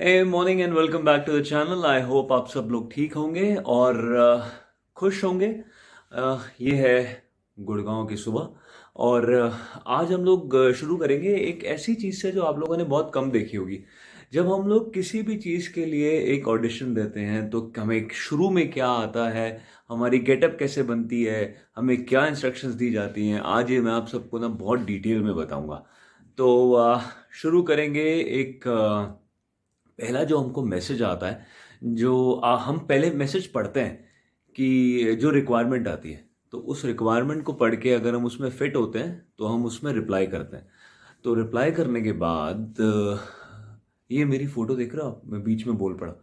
Hey morning and welcome back to the channel. I hope आप सब लोग ठीक होंगे और खुश होंगे। ये है गुड़गांव की सुबह और आज हम लोग शुरू करेंगे एक ऐसी चीज़ से जो आप लोगों ने बहुत कम देखी होगी। जब हम लोग किसी भी चीज़ के लिए एक ऑडिशन देते हैं तो हमें शुरू में क्या आता है, हमारी गेटअप कैसे बनती है, हमें क्या इंस्ट्रक्शंस दी जाती हैं, आज ये मैं आप सबको ना बहुत डिटेल में बताऊंगा। तो शुरू करेंगे। एक पहला जो हमको मैसेज आता है, जो हम पहले मैसेज पढ़ते हैं कि जो रिक्वायरमेंट आती है, तो उस रिक्वायरमेंट को पढ़ के अगर हम उसमें फिट होते हैं तो हम उसमें रिप्लाई करते हैं। तो रिप्लाई करने के बाद ये मेरी फोटो देख रहे हो आप, मैं बीच में बोल पड़ा।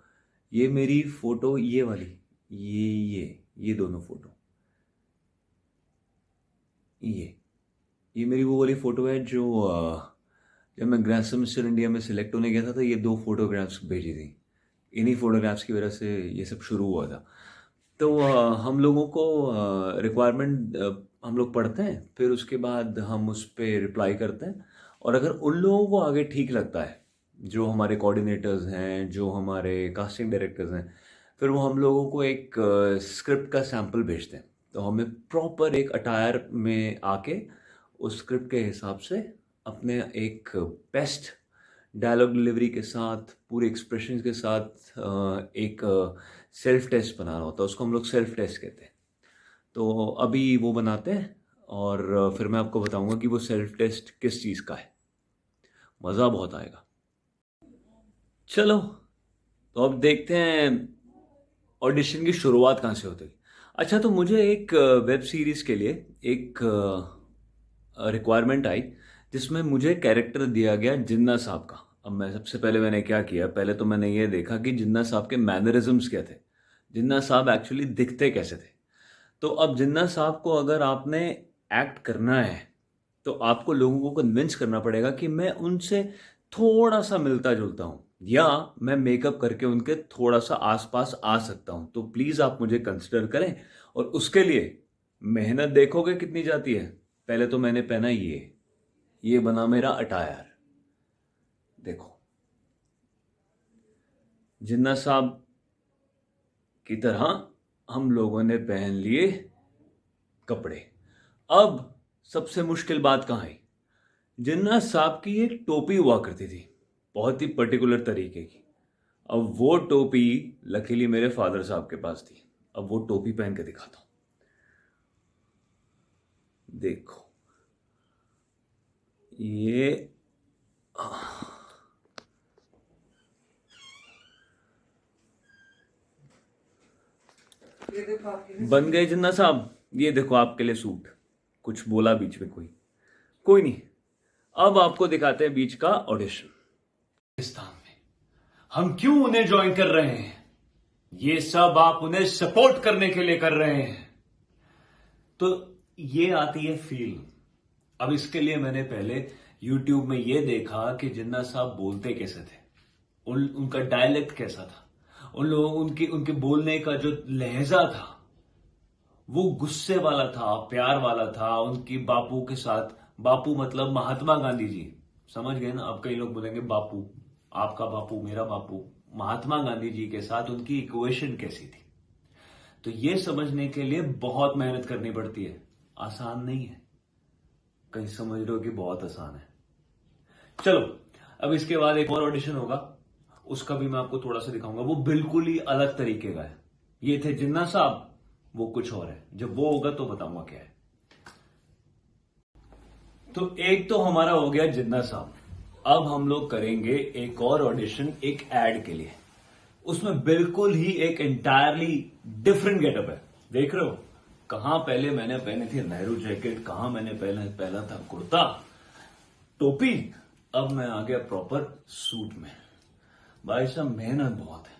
ये मेरी फोटो, ये वाली, ये दोनों फोटो, ये ये मेरी वो वाली फोटो है जो जब मैं ग्रैंड मिस्टर इंडिया में सिलेक्ट होने गया था तो ये दो फोटोग्राफ्स भेजी थी। इन्हीं फोटोग्राफ्स की वजह से ये सब शुरू हुआ था। तो हम लोगों को रिक्वायरमेंट हम लोग पढ़ते हैं, फिर उसके बाद हम उस पर रिप्लाई करते हैं। और अगर उन लोगों को आगे ठीक लगता है, जो हमारे कोऑर्डिनेटर्स हैं, जो हमारे कास्टिंग डायरेक्टर्स हैं, फिर वो हम लोगों को एक स्क्रिप्ट का सैंपल भेजते हैं। तो हमें प्रॉपर एक अटायर में आके उस स्क्रिप्ट के हिसाब से अपने एक बेस्ट डायलॉग डिलीवरी के साथ, पूरे एक्सप्रेशन के साथ एक सेल्फ टेस्ट बनाना होता है। उसको हम लोग सेल्फ टेस्ट कहते हैं। तो अभी वो बनाते हैं और फिर मैं आपको बताऊंगा कि वो सेल्फ टेस्ट किस चीज़ का है। मज़ा बहुत आएगा। चलो, तो अब देखते हैं ऑडिशन की शुरुआत कहाँ से होती है। अच्छा, तो मुझे एक वेब सीरीज़ के लिए एक रिक्वायरमेंट आई जिसमें मुझे कैरेक्टर दिया गया जिन्ना साहब का। अब मैं सबसे पहले मैंने क्या किया, पहले तो मैंने ये देखा कि जिन्ना साहब के मैनरिज्म्स क्या थे, जिन्ना साहब एक्चुअली दिखते कैसे थे। तो अब जिन्ना साहब को अगर आपने एक्ट करना है तो आपको लोगों को कन्विंस करना पड़ेगा कि मैं उनसे थोड़ा सा मिलता जुलता हूँ, या मैं मेकअप करके उनके थोड़ा सा आसपास आ सकता हूँ। तो प्लीज़ आप मुझे कंसिडर करें। और उसके लिए मेहनत देखोगे कितनी जाती है। पहले तो मैंने पहना ये बना मेरा अटायर। देखो, जिन्ना साहब की तरह हम लोगों ने पहन लिए कपड़े। अब सबसे मुश्किल बात कहाँ आई। जिन्ना साहब की एक टोपी हुआ करती थी, बहुत ही पर्टिकुलर तरीके की। अब वो टोपी लकीली मेरे फादर साहब के पास थी। अब वो टोपी पहन के दिखाता हूं। देखो, ये बन गए जिन्ना साहब। ये देखो आपके लिए सूट। कुछ बोला बीच में कोई नहीं। अब आपको दिखाते हैं बीच का ऑडिशन। पाकिस्तान में हम क्यों उन्हें ज्वाइन कर रहे हैं, ये सब आप उन्हें सपोर्ट करने के लिए कर रहे हैं। तो ये आती है फील। अब इसके लिए मैंने पहले YouTube में ये देखा कि जिन्ना साहब बोलते कैसे थे, उनका डायलेक्ट कैसा था, उन लोगों उनके उनके बोलने का जो लहजा था वो गुस्से वाला था, प्यार वाला था। उनकी बापू के साथ, बापू मतलब महात्मा गांधी जी, समझ गए ना। अब कई लोग बोलेंगे बापू, आपका बापू मेरा बापू, महात्मा गांधी जी के साथ उनकी इक्वेशन कैसी थी। तो ये समझने के लिए बहुत मेहनत करनी पड़ती है, आसान नहीं है। कहीं समझ रहे हो कि बहुत आसान है। चलो, अब इसके बाद एक और ऑडिशन होगा, उसका भी मैं आपको थोड़ा सा दिखाऊंगा। वो बिल्कुल ही अलग तरीके का है। ये थे जिन्ना साहब, वो कुछ और है। जब वो होगा तो बताऊंगा क्या है। तो एक तो हमारा हो गया जिन्ना साहब। अब हम लोग करेंगे एक और ऑडिशन एक एड के लिए। उसमें बिल्कुल ही एक एंटायरली डिफरेंट गेटअप है। देख रहे हो, कहां पहले मैंने पहनी थी नेहरू जैकेट, कहां मैंने पहला था कुर्ता टोपी, अब मैं आ गया प्रॉपर सूट में। भाई साहब, मेहनत बहुत है,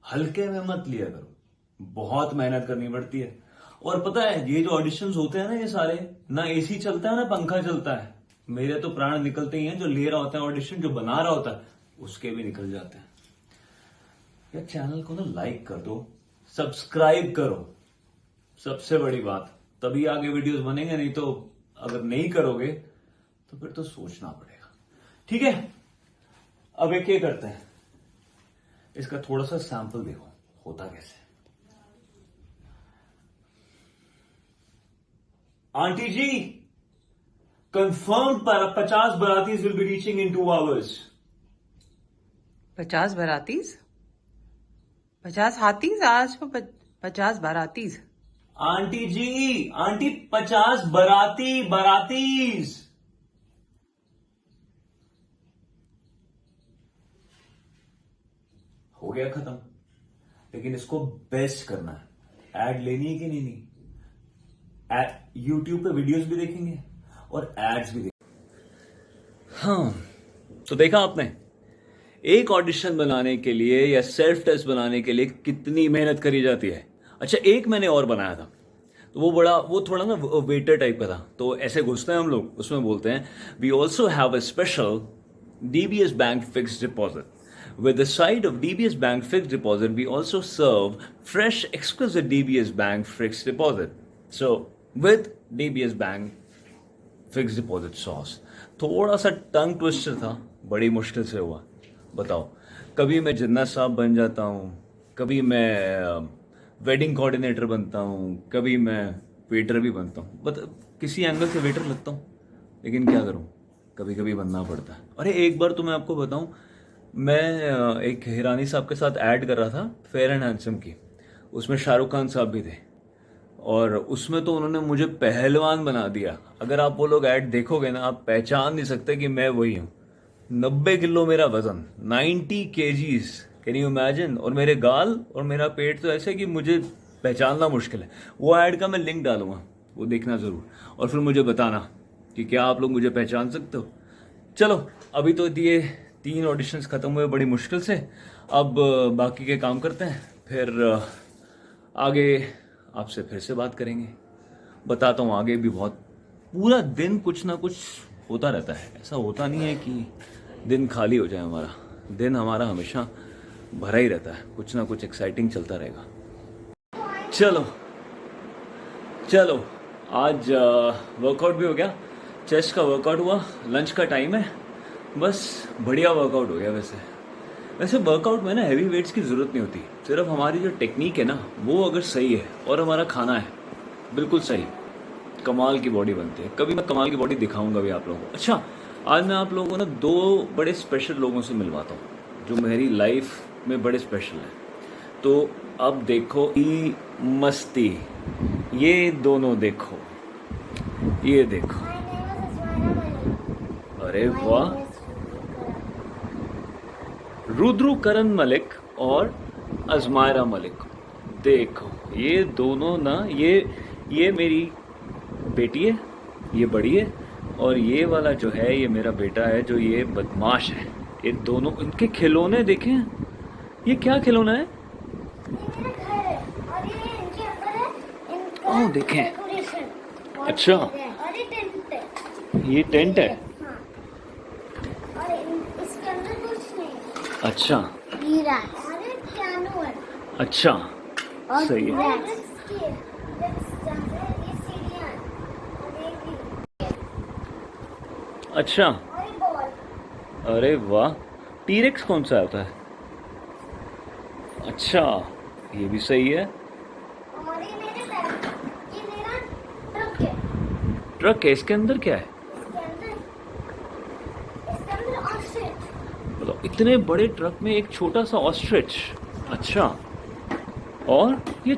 हल्के में मत लिया करो, बहुत मेहनत करनी पड़ती है। और पता है, ये जो ऑडिशंस होते हैं ना, ये सारे ना एसी चलता है ना पंखा चलता है। मेरे तो प्राण निकलते ही हैं। जो ले रहा होता है ऑडिशन, जो बना रहा होता है, उसके भी निकल जाते हैं। यार, चैनल को ना लाइक कर दो, सब्सक्राइब करो, सबसे बड़ी बात। तभी आगे वीडियोस बनेंगे, नहीं तो अगर नहीं करोगे तो फिर तो सोचना पड़ेगा। ठीक है, अब एक ये करते हैं, इसका थोड़ा सा सैंपल देखो होता कैसे। Aunty ji, confirmed 50 Baratis will be reaching in 2 hours. 50 बारातीज? 50 हाथीज? आज को 50 बारातीज? आंटी जी, आंटी 50 बारातीज। हो गया खत्म। लेकिन इसको बेस्ट करना है। एड लेनी है कि नहीं? यूट्यूब पे वीडियोस भी देखेंगे और एड्स भी देखेंगे। हाँ, तो देखा आपने, एक ऑडिशन बनाने के लिए या सेल्फ टेस्ट बनाने के लिए कितनी मेहनत करी जाती है। अच्छा, एक मैंने और बनाया था, तो वो थोड़ा ना वेटर टाइप का था। तो ऐसे घुसते हैं हम लोग, उसमें बोलते हैं we also have a special DBS bank fixed deposit. With the side of DBS Bank fixed deposit, we also serve fresh, exquisite DBS Bank fixed deposit. So, with DBS Bank fixed deposit sauce, थोड़ा सा tongue twister था, बड़ी मुश्किल से हुआ। बताओ, कभी मैं जिन्ना साहब बन जाता हूँ, कभी मैं वेडिंग कोऑर्डिनेटर बनता हूँ, कभी मैं वेटर भी बनता हूँ। किसी एंगल से वेटर लगता हूँ, लेकिन क्या करूँ, कभी कभी बनना पड़ता है। अरे एक बार तो मैं आपको बताऊँ, मैं एक हिरानी साहब के साथ ऐड कर रहा था फेयर एंड हैंडसम की। उसमें शाहरुख खान साहब भी थे और उसमें तो उन्होंने मुझे पहलवान बना दिया। अगर आप वो लोग ऐड देखोगे ना, आप पहचान नहीं सकते कि मैं वही हूँ। 90 किलो मेरा वजन, 90 kgs, कैन यू इमेजिन। और मेरे गाल और मेरा पेट तो ऐसे कि मुझे पहचानना मुश्किल है। वो ऐड का मैं लिंक डालूंगा, वो देखना ज़रूर, और फिर मुझे बताना कि क्या आप लोग मुझे पहचान सकते हो। चलो, अभी तो ये 3 ऑडिशंस खत्म हुए बड़ी मुश्किल से। अब बाकी के काम करते हैं, फिर आगे आपसे फिर से बात करेंगे। बताता हूँ, आगे भी बहुत पूरा दिन कुछ ना कुछ होता रहता है। ऐसा होता नहीं है कि दिन खाली हो जाए। हमारा दिन हमेशा भरा ही रहता है, कुछ ना कुछ एक्साइटिंग चलता रहेगा। चलो आज वर्कआउट भी हो गया, चेस्ट का वर्कआउट हुआ, लंच का टाइम है, बस बढ़िया वर्कआउट हो गया। वैसे वर्कआउट में ना हैवी वेट्स की ज़रूरत नहीं होती। सिर्फ हमारी जो टेक्निक है ना, वो अगर सही है और हमारा खाना है बिल्कुल सही, कमाल की बॉडी बनती है। कभी मैं कमाल की बॉडी दिखाऊंगा भी आप लोगों को। अच्छा, आज मैं आप लोगों को ना 2 बड़े स्पेशल लोगों से मिलवाता हूँ, जो मेरी लाइफ में बड़े स्पेशल हैं। तो अब देखो ई मस्ती, ये दोनों देखो, ये देखो, अरे वाह, रुद्रुकरण मलिक और अजमायरा मलिक। देखो ये दोनों ना, ये मेरी बेटी है, ये बड़ी है, और ये वाला जो है ये मेरा बेटा है, जो ये बदमाश है। ये दोनों, इनके खिलौने देखें, ये क्या खिलौना है? ओह देखें, अच्छा ये टेंट है। अच्छा, अच्छा, सही है। अच्छा, अरे वाह, टीरेक्स कौन सा होता है? अच्छा, ये भी सही है। ट्रक है, इसके अंदर क्या है? बताओ, इतने बड़े ट्रक में एक छोटा सा ऑस्ट्रिच। अच्छा, और ये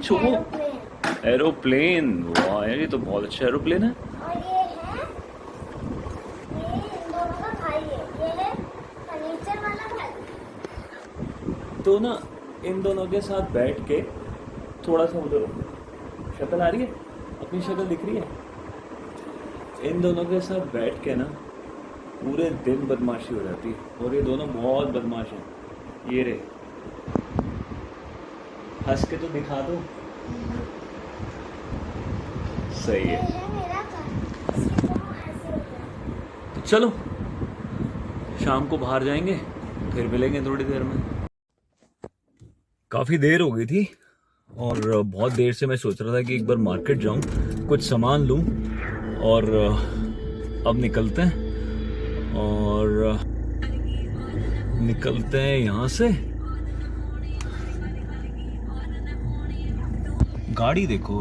एरोप्लेन। वाह यार, ये तो बहुत अच्छा एरोप्लेन है। और ये इन दोनों का भाई है, ये है फर्नीचर वाला भाई। तो ना इन दोनों के साथ बैठ के थोड़ा सा उधर, शक्ल आ रही है, अपनी शक्ल दिख रही है। इन दोनों के साथ बैठ के ना पूरे दिन बदमाशी हो जाती है, और ये दोनों बहुत बदमाश हैं। ये रे, हंस के तो दिखा दो। सही है। तो चलो, शाम को बाहर जाएंगे, फिर मिलेंगे थोड़ी देर में। काफ़ी देर हो गई थी और बहुत देर से मैं सोच रहा था कि एक बार मार्केट जाऊं, कुछ सामान लूं, और अब निकलते हैं यहाँ से। गाड़ी देखो,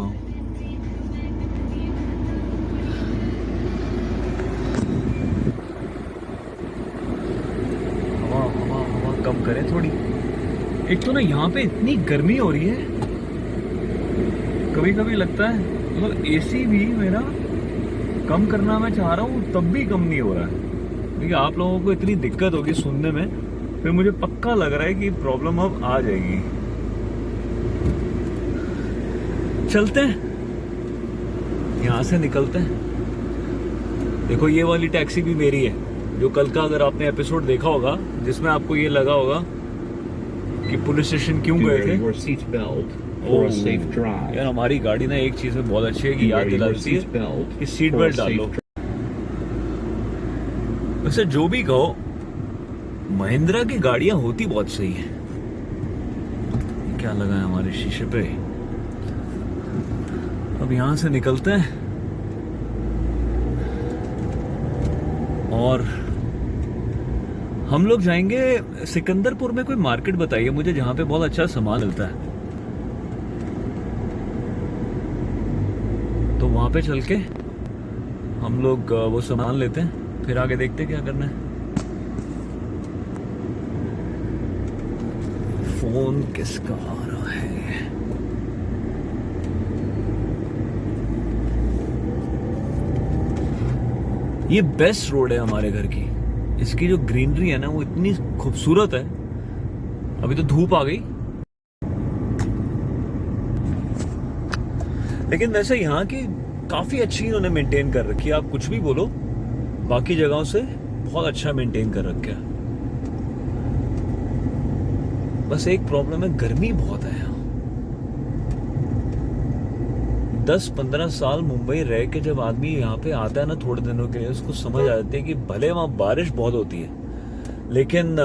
हवा हवा हवा कम करें थोड़ी। एक तो ना यहाँ पे इतनी गर्मी हो रही है, कभी कभी लगता है मतलब एसी भी मेरा कम करना मैं चाह रहा हूँ तब भी कम नहीं हो रहा है। देखिए आप लोगों को इतनी दिक्कत होगी सुनने में, फिर मुझे पक्का लग रहा है कि प्रॉब्लम अब आ जाएगी। चलते हैं, यहाँ से निकलते हैं। देखो ये वाली टैक्सी भी मेरी है, जो कल का अगर आपने एपिसोड देखा होगा जिसमें आपको ये लगा होगा कि पुलिस स्टेशन क्यों गए थे। यार हमारी गाड़ी ना एक चीज में बहुत अच्छी है कि याद दिलाती है कि सीट बेल्ट डालो। वैसे जो भी कहो, महिंद्रा की गाड़ियां होती बहुत सही है। क्या लगा है हमारे शीशे पे। अब यहां से निकलते हैं और हम लोग जाएंगे सिकंदरपुर में। कोई मार्केट बताइए मुझे जहां पे बहुत अच्छा सामान मिलता है, तो वहां पे चल के हम लोग वो सामान लेते हैं, फिर आगे देखते हैं क्या करना है। फोन किसका आ रहा है? ये बेस्ट रोड है हमारे घर की। इसकी जो ग्रीनरी है ना वो इतनी खूबसूरत है। अभी तो धूप आ गई, लेकिन वैसे यहाँ की काफी अच्छी इन्होंने मेंटेन कर रखी है। आप कुछ भी बोलो, बाकी जगहों से बहुत अच्छा मेंटेन कर रखा है। बस एक प्रॉब्लम है, गर्मी बहुत है यहाँ। 10-15 साल मुंबई रह के जब आदमी यहाँ पे आता है ना थोड़े दिनों के लिए, उसको समझ आ जाती है कि भले वहां बारिश बहुत होती है, लेकिन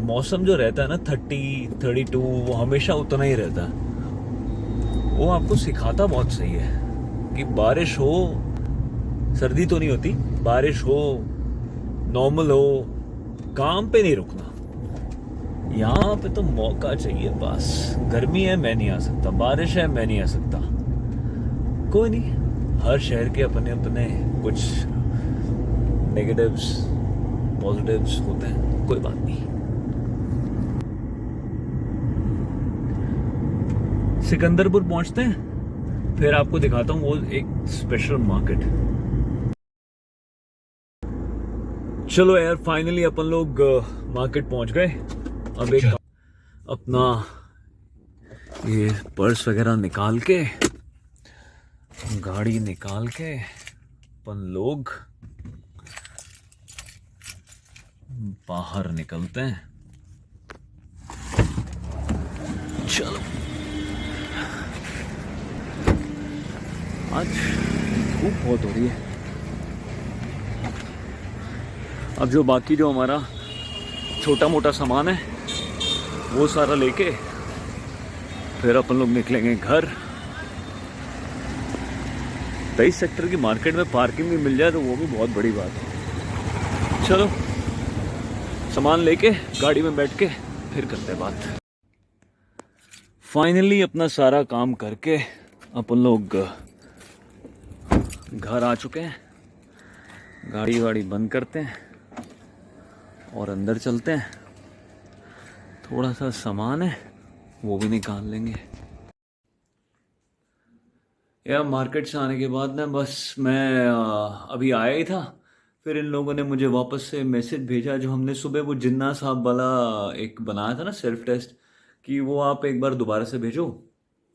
मौसम जो रहता है ना 30-32 वो हमेशा उतना ही रहता है। वो आपको सिखाता बहुत सही है कि बारिश हो, सर्दी तो नहीं होती, बारिश हो, नॉर्मल हो, काम पे नहीं रुकना। यहाँ पे तो मौका चाहिए बस। गर्मी है मैं नहीं आ सकता, बारिश है मैं नहीं आ सकता। कोई नहीं, हर शहर के अपने अपने कुछ नेगेटिव्स पॉजिटिव्स होते हैं, कोई बात नहीं। सिकंदरपुर पहुंचते हैं, फिर आपको दिखाता हूँ वो एक स्पेशल मार्केट। चलो यार, फाइनली अपन लोग मार्केट पहुंच गए। अब एक अपना ये पर्स वगैरह निकाल के, गाड़ी निकाल के अपन लोग बाहर निकलते हैं। चलो, आज धूप बहुत हो रही है। अब जो बाकी जो हमारा छोटा मोटा सामान है वो सारा लेके फिर अपन लोग निकलेंगे घर। 23 सेक्टर की मार्केट में पार्किंग भी मिल जाए तो वो भी बहुत बड़ी बात है। चलो, सामान लेके गाड़ी में बैठ के फिर करते हैं बात। फाइनली अपना सारा काम करके अपन लोग घर आ चुके हैं। गाड़ी वाड़ी बंद करते हैं और अंदर चलते हैं। थोड़ा सा सामान है वो भी निकाल लेंगे। यार मार्केट से आने के बाद ना बस मैं अभी आया ही था, फिर इन लोगों ने मुझे वापस से मैसेज भेजा जो हमने सुबह वो जिन्ना साहब वाला एक बनाया था ना सेल्फ टेस्ट, कि वो आप एक बार दोबारा से भेजो।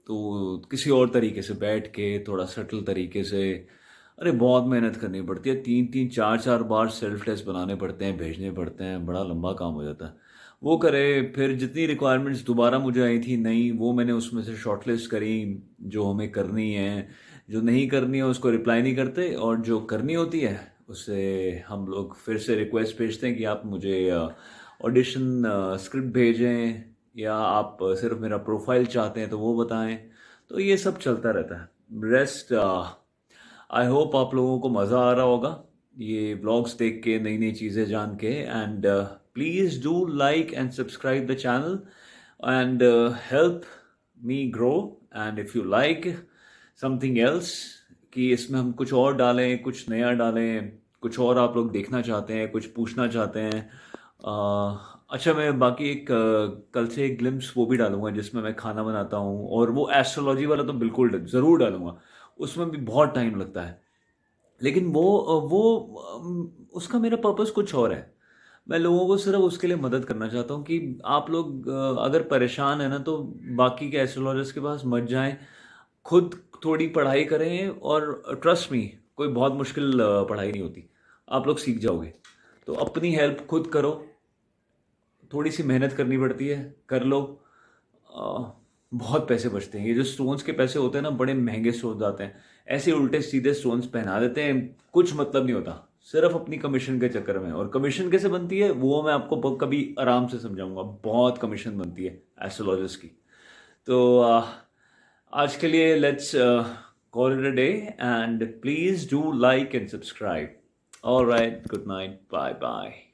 तो किसी और तरीके से बैठ के थोड़ा सटल तरीके से, अरे बहुत मेहनत करनी पड़ती है, 3-3 4-4 बार सेल्फ टेस्ट बनाने पड़ते हैं, भेजने पड़ते हैं, बड़ा लंबा काम हो जाता है। वो करे, फिर जितनी रिक्वायरमेंट्स दोबारा मुझे आई थी नई, वो मैंने उसमें से शॉर्टलिस्ट करी जो हमें करनी है। जो नहीं करनी है उसको रिप्लाई नहीं करते, और जो करनी होती है उससे हम लोग फिर से रिक्वेस्ट भेजते हैं कि आप मुझे ऑडिशन स्क्रिप्ट भेजें, या आप सिर्फ मेरा प्रोफाइल चाहते हैं तो वो बताएं। तो ये सब चलता रहता है। रेस्ट आई होप आप लोगों को मज़ा आ रहा होगा ये व्लॉग्स देख के, नई नई चीज़ें जान के। And please do like and subscribe the channel and help me grow, and if you like something else कि इसमें हम कुछ और डालें, कुछ नया डालें, कुछ और आप लोग देखना चाहते हैं, कुछ पूछना चाहते हैं, अच्छा मैं बाकी एक कल से एक ग्लिम्स वो भी डालूंगा जिसमें मैं खाना बनाता हूँ, और वो एस्ट्रोलॉजी वाला तो बिल्कुल ज़रूर डालूंगा, उसमें भी बहुत टाइम लगता है, लेकिन उसका मेरा पर्पस कुछ और है। मैं लोगों को सिर्फ उसके लिए मदद करना चाहता हूँ कि आप लोग अगर परेशान है ना तो बाकी के एस्ट्रोलॉजर्स के पास मत जाएं, खुद थोड़ी पढ़ाई करें, और ट्रस्ट मी कोई बहुत मुश्किल पढ़ाई नहीं होती, आप लोग सीख जाओगे। तो अपनी हेल्प खुद करो, थोड़ी सी मेहनत करनी पड़ती है, कर लो, बहुत पैसे बचते हैं। ये जो स्टोन्स के पैसे होते हैं ना, बड़े महंगे स्टोन्स आते हैं, ऐसे उल्टे सीधे स्टोन्स पहना देते हैं, कुछ मतलब नहीं होता, सिर्फ अपनी कमीशन के चक्कर में। और कमीशन कैसे बनती है वो मैं आपको कभी आराम से समझाऊंगा, बहुत कमीशन बनती है एस्ट्रोलॉजर्स की। तो आज के लिए let's call it a day, and please do like and subscribe. All right, good night, bye bye.